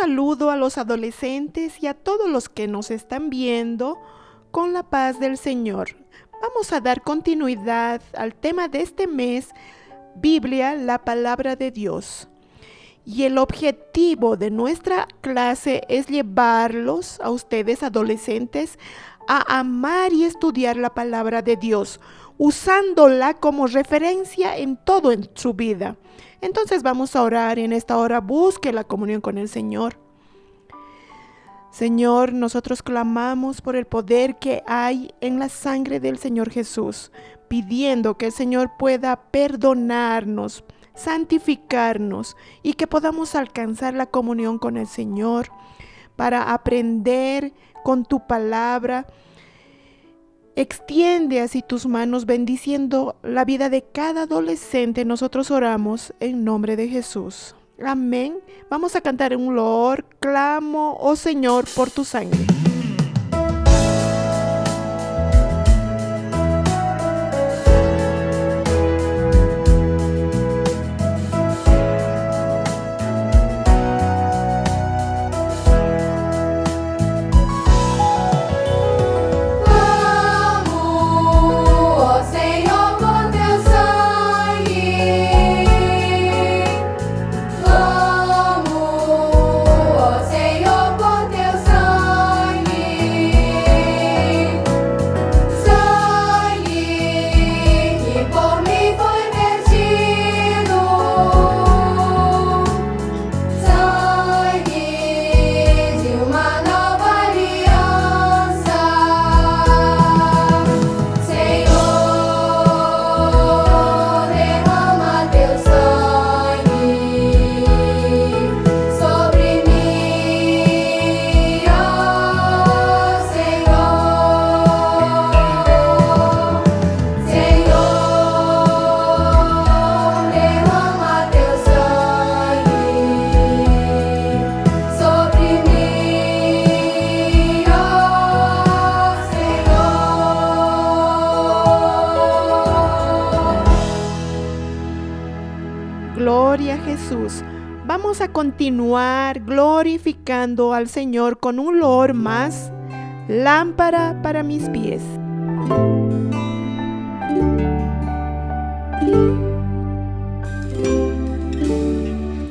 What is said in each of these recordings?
saludo a los adolescentes y a todos los que nos están viendo con la paz del Señor. Vamos a dar continuidad al tema de este mes, Biblia, la palabra de Dios. Y el objetivo de nuestra clase es llevarlos a ustedes, adolescentes, a amar y estudiar la palabra de Dios, usándola como referencia en todo en su vida. Entonces vamos a orar y en esta hora busque la comunión con el Señor. Señor, nosotros clamamos por el poder que hay en la sangre del Señor Jesús, pidiendo que el Señor pueda perdonarnos, santificarnos y que podamos alcanzar la comunión con el Señor para aprender con tu palabra. Extiende así tus manos bendiciendo la vida de cada adolescente. Nosotros oramos en nombre de Jesús. Amén. Vamos a cantar un loor, clamo, oh Señor, por tu sangre. Gloria a Jesús. Vamos a continuar glorificando al Señor con un loor más, lámpara para mis pies.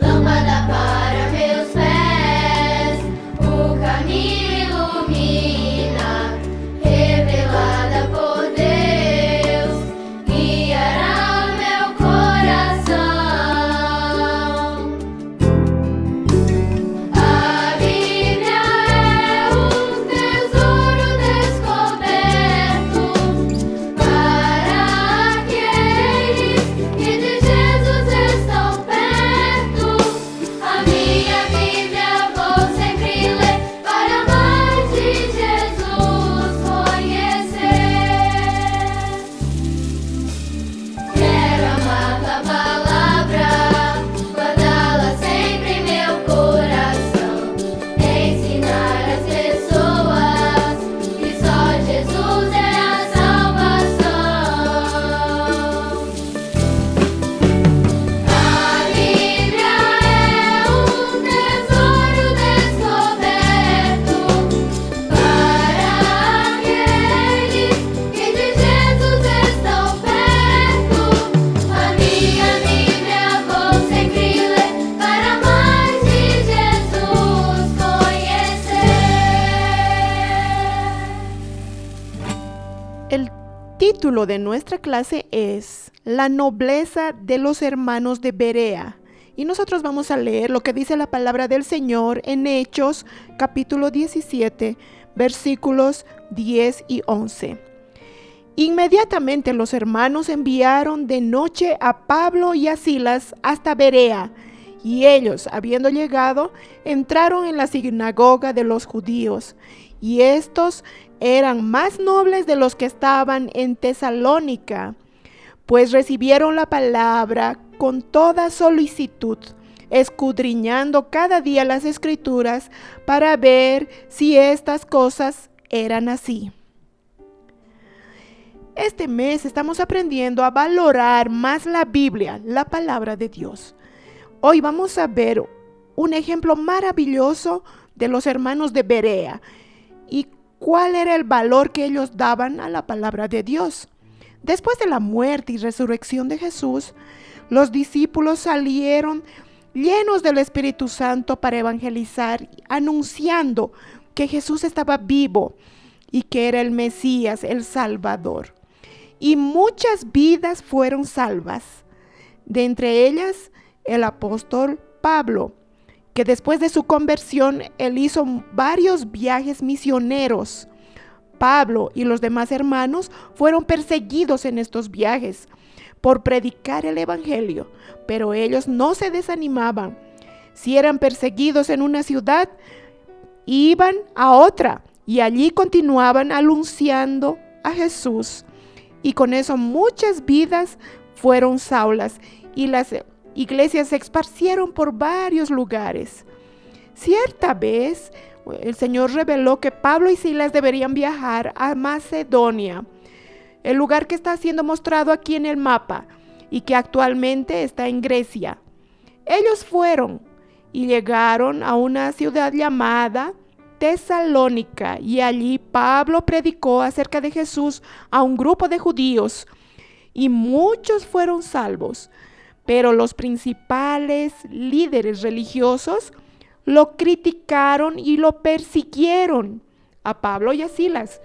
Lâmpada para meus pés, o caminho ilumina, revelada por Deus, guiará meu coração. A Bíblia é um tesouro descoberto para aqueles que de Jesus estão perto. A minha Bíblia vou sempre ler para mais de Jesus conhecer. Quero amar tua palavra, guardá-la sempre em meu coração, ensinar as pessoas que só Jesus é a salvação. A Bíblia é um tesouro descoberto para aqueles que de Jesus estão perto. A minha Bíblia vou sempre ler para mais de Jesus conhecer. El título de nuestra clase es La nobleza de los hermanos de Berea. Y nosotros vamos a leer lo que dice la palabra del Señor en Hechos, capítulo 17, versículos 10 y 11. Inmediatamente los hermanos enviaron de noche a Pablo y a Silas hasta Berea, y ellos, habiendo llegado, entraron en la sinagoga de los judíos, y estos eran más nobles de los que estaban en Tesalónica, pues recibieron la palabra con toda solicitud, escudriñando cada día las Escrituras para ver si estas cosas eran así. Este mes estamos aprendiendo a valorar más la Biblia, la palabra de Dios. Hoy vamos a ver un ejemplo maravilloso de los hermanos de Berea y cuál era el valor que ellos daban a la palabra de Dios. Después de la muerte y resurrección de Jesús, los discípulos salieron llenos del Espíritu Santo para evangelizar, anunciando que Jesús estaba vivo y que era el Mesías, el Salvador. Y muchas vidas fueron salvas. De entre ellas, el apóstol Pablo, que después de su conversión, él hizo varios viajes misioneros. Pablo y los demás hermanos fueron perseguidos en estos viajes por predicar el evangelio, pero ellos no se desanimaban. Si eran perseguidos en una ciudad, iban a otra y allí continuaban anunciando a Jesús. Y con eso muchas vidas fueron salvas y las iglesias se esparcieron por varios lugares. Cierta vez, el Señor reveló que Pablo y Silas deberían viajar a Macedonia, el lugar que está siendo mostrado aquí en el mapa y que actualmente está en Grecia. Ellos fueron y llegaron a una ciudad llamada Tesalónica y allí Pablo predicó acerca de Jesús a un grupo de judíos y muchos fueron salvos, pero los principales líderes religiosos lo criticaron y lo persiguieron a Pablo y a Silas.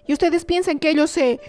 ¿Y ustedes piensan que ellos se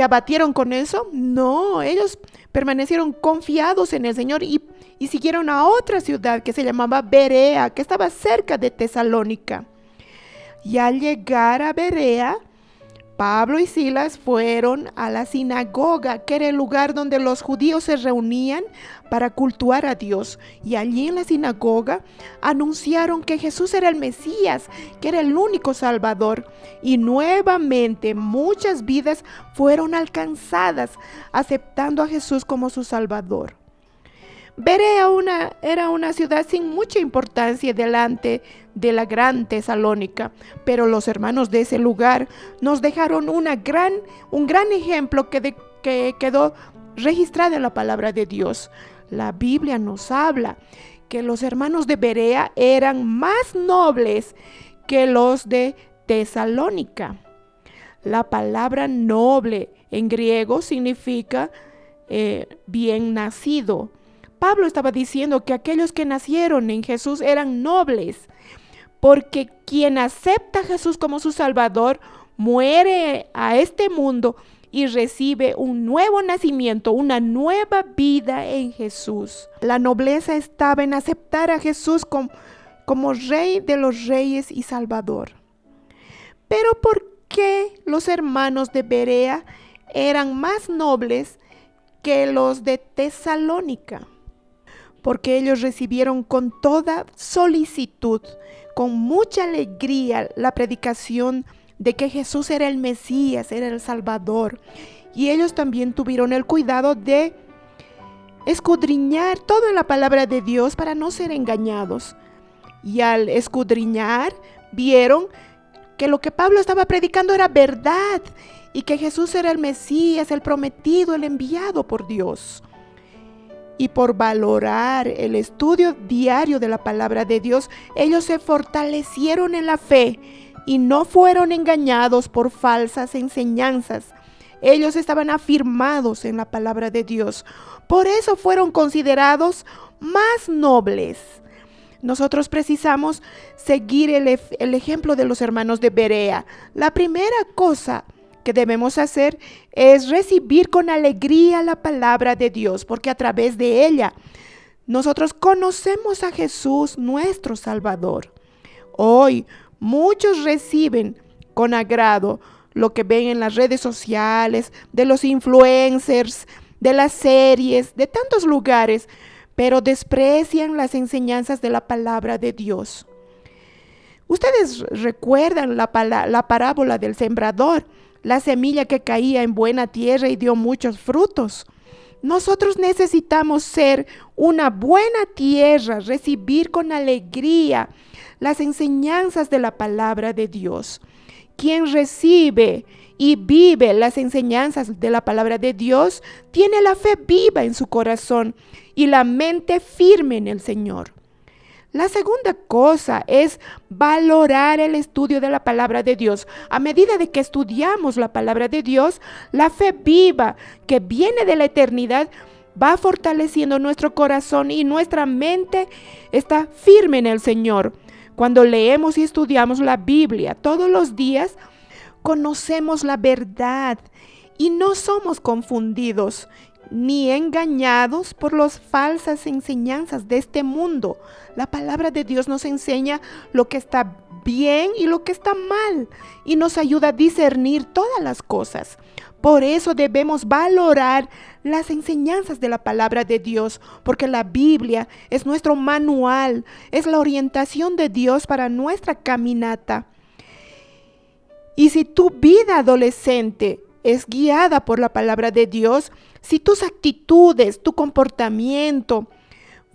abatieron con eso? No, ellos permanecieron confiados en el Señor y siguieron a otra ciudad que se llamaba Berea, que estaba cerca de Tesalónica. Y al llegar a Berea, Pablo y Silas fueron a la sinagoga, que era el lugar donde los judíos se reunían para cultuar a Dios. Y allí en la sinagoga anunciaron que Jesús era el Mesías, que era el único Salvador. Y nuevamente muchas vidas fueron alcanzadas, aceptando a Jesús como su Salvador. Berea era una ciudad sin mucha importancia delante de la gran Tesalónica, pero los hermanos de ese lugar nos dejaron un gran ejemplo que quedó registrado en la palabra de Dios. La Biblia nos habla que los hermanos de Berea eran más nobles que los de Tesalónica. La palabra noble en griego significa bien nacido. Pablo estaba diciendo que aquellos que nacieron en Jesús eran nobles, porque quien acepta a Jesús como su Salvador muere a este mundo y recibe un nuevo nacimiento, una nueva vida en Jesús. La nobleza estaba en aceptar a Jesús como Rey de los Reyes y Salvador. Pero ¿por qué los hermanos de Berea eran más nobles que los de Tesalónica? Porque ellos recibieron con toda solicitud, con mucha alegría, la predicación de que Jesús era el Mesías, era el Salvador. Y ellos también tuvieron el cuidado de escudriñar todo en la palabra de Dios para no ser engañados. Y al escudriñar, vieron que lo que Pablo estaba predicando era verdad y que Jesús era el Mesías, el prometido, el enviado por Dios. Y por valorar el estudio diario de la palabra de Dios, ellos se fortalecieron en la fe y no fueron engañados por falsas enseñanzas. Ellos estaban afirmados en la palabra de Dios. Por eso fueron considerados más nobles. Nosotros precisamos seguir el ejemplo de los hermanos de Berea. La primera cosa que debemos hacer es recibir con alegría la palabra de Dios, porque a través de ella nosotros conocemos a Jesús, nuestro Salvador. Hoy muchos reciben con agrado lo que ven en las redes sociales, de los influencers, de las series, de tantos lugares, pero desprecian las enseñanzas de la palabra de Dios. Ustedes recuerdan la parábola del sembrador, la semilla que caía en buena tierra y dio muchos frutos. Nosotros necesitamos ser una buena tierra, recibir con alegría las enseñanzas de la palabra de Dios. Quien recibe y vive las enseñanzas de la palabra de Dios tiene la fe viva en su corazón y la mente firme en el Señor. La segunda cosa es valorar el estudio de la palabra de Dios. A medida de que estudiamos la palabra de Dios, la fe viva que viene de la eternidad va fortaleciendo nuestro corazón y nuestra mente está firme en el Señor. Cuando leemos y estudiamos la Biblia todos los días, conocemos la verdad y no somos confundidos ni engañados por las falsas enseñanzas de este mundo. La palabra de Dios nos enseña lo que está bien y lo que está mal y nos ayuda a discernir todas las cosas. Por eso debemos valorar las enseñanzas de la palabra de Dios, porque la Biblia es nuestro manual, es la orientación de Dios para nuestra caminata. Y si tu vida adolescente es guiada por la palabra de Dios, si tus actitudes, tu comportamiento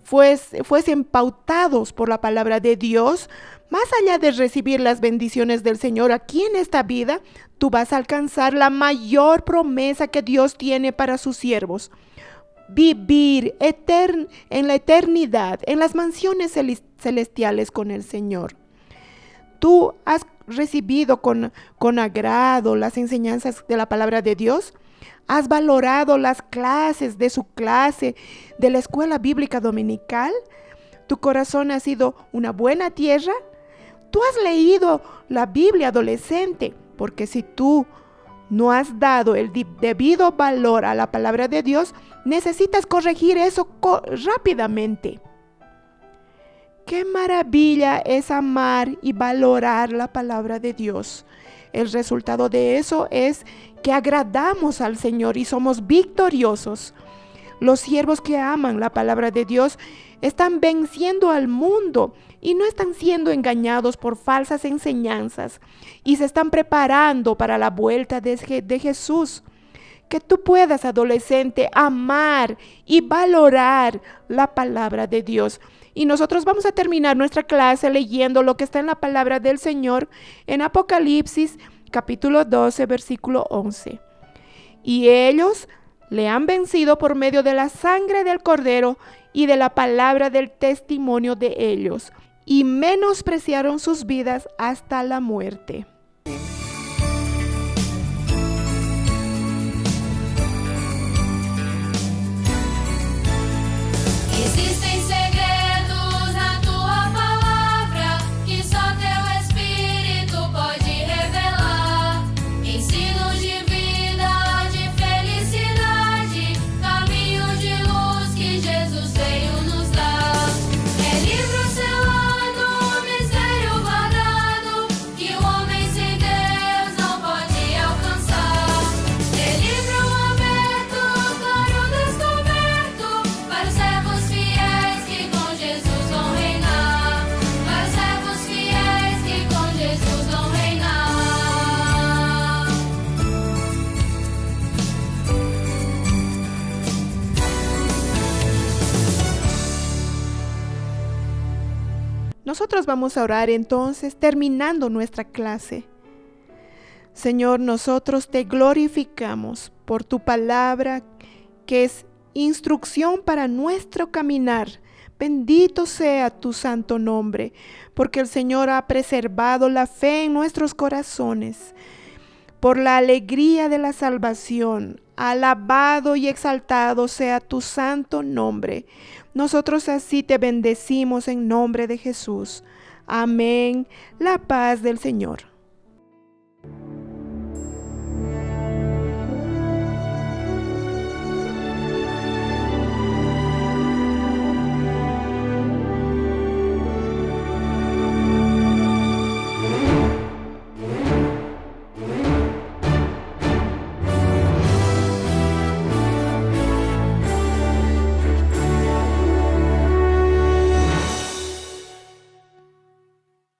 fuesen pautados por la palabra de Dios, más allá de recibir las bendiciones del Señor aquí en esta vida, tú vas a alcanzar la mayor promesa que Dios tiene para sus siervos. Vivir en la eternidad, en las mansiones celestiales con el Señor. ¿Tú has recibido con agrado las enseñanzas de la palabra de Dios? ¿Has valorado las clases de su clase de la escuela bíblica dominical? ¿Tu corazón ha sido una buena tierra? ¿Tú has leído la Biblia adolescente? Porque si tú no has dado el debido valor a la palabra de Dios, necesitas corregir eso rápidamente. ¡Qué maravilla es amar y valorar la palabra de Dios! El resultado de eso es que agradamos al Señor y somos victoriosos. Los siervos que aman la palabra de Dios están venciendo al mundo y no están siendo engañados por falsas enseñanzas y se están preparando para la vuelta de Jesús. Que tú puedas, adolescente, amar y valorar la palabra de Dios. Y nosotros vamos a terminar nuestra clase leyendo lo que está en la palabra del Señor en Apocalipsis capítulo 12, versículo 11. Y ellos le han vencido por medio de la sangre del Cordero y de la palabra del testimonio de ellos, y menospreciaron sus vidas hasta la muerte. Existem segredos na tua palavra que só teu Espírito pode revelar. Ensinos de vida, de felicidade, caminhos de luz que Jesus veio nos dar. É livro selado, mistério guardado, que o homem sem Deus não pode alcançar. É livro aberto, claro descoberto, para os servos fiéis que com Jesus vão reinar. Para os servos fiéis que com Jesus vão reinar. Nosotros vamos a orar entonces, terminando nuestra clase. Señor, nosotros te glorificamos por tu palabra, que es instrucción para nuestro caminar. Bendito sea tu santo nombre, porque el Señor ha preservado la fe en nuestros corazones. Por la alegría de la salvación, alabado y exaltado sea tu santo nombre. Nosotros así te bendecimos en nombre de Jesús. Amén. La paz del Señor.